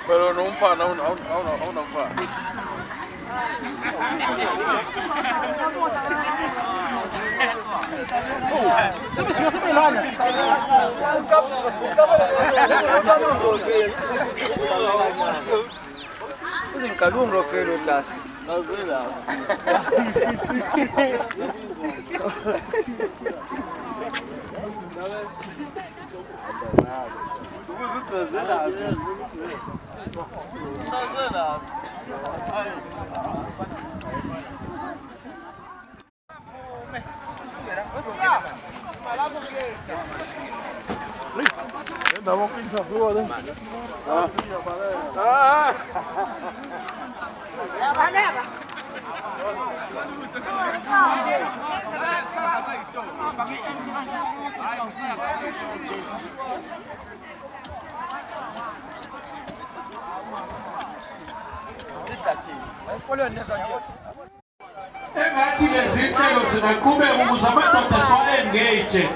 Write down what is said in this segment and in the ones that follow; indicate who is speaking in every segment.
Speaker 1: Pero no un pan, no pan.
Speaker 2: Você me chama, você me lá, né?
Speaker 3: Você encalou um ropeiro, classe.
Speaker 1: Não sei não. Dá uma pinça boa, né?
Speaker 4: engathi lezinhlelo zingaqhubeka ukuze amadoda siwa-engage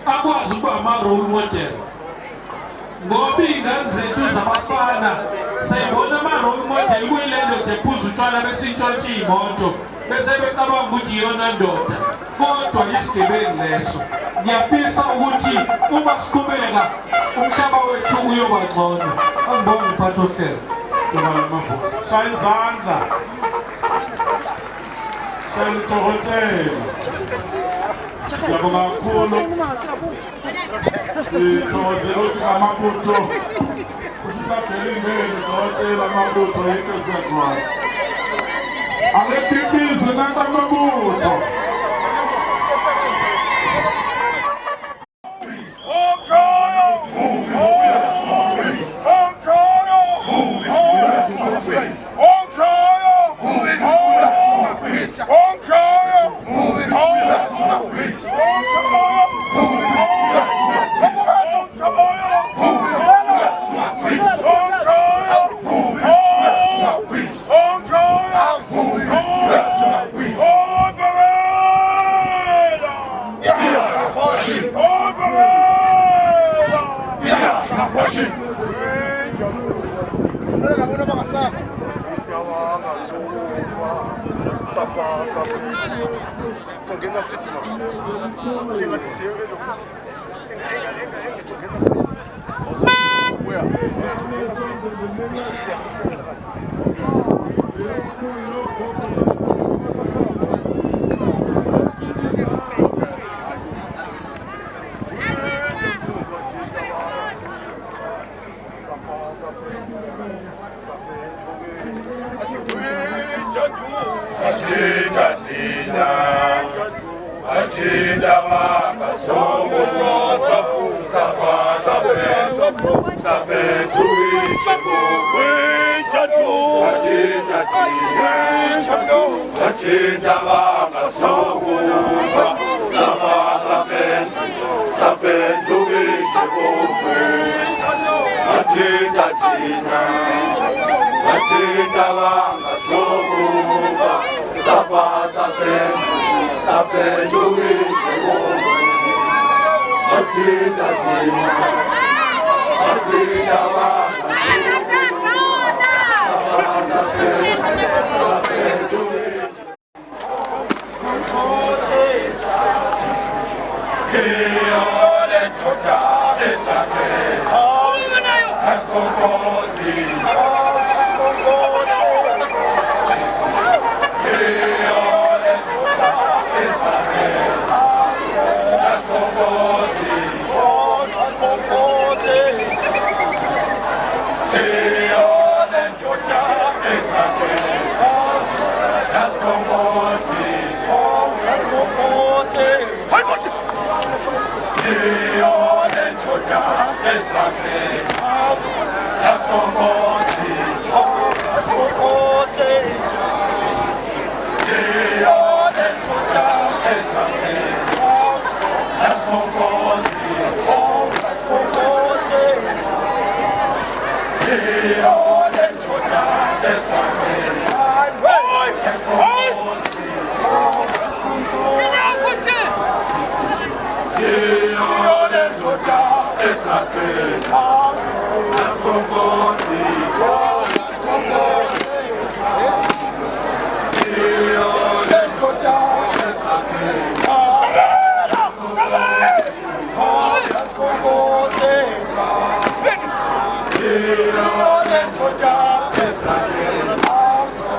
Speaker 4: akwazi ukuba ama-role model ngoba iy'ngane zethu zabafana sayibona ama-role model kuyile ndoda ephuza utshwala besintshontshe iy'moto bese becabanga ukuthi iyona ndoda kodwa yisigebengu leso. Ngiyafisa ukuthi uma siqhubeka umhlaba wethu uyoba ngcono. Angibonge mphathi ohlelo shaya izandla shaya lithokotela ngiyabonga kakhulu sithokozela ukuthi amabutho usibabhele imbele dokotela amabutho yinto esiyakwazi angephiphize nanti amabutho. Let's go.
Speaker 5: Thank you.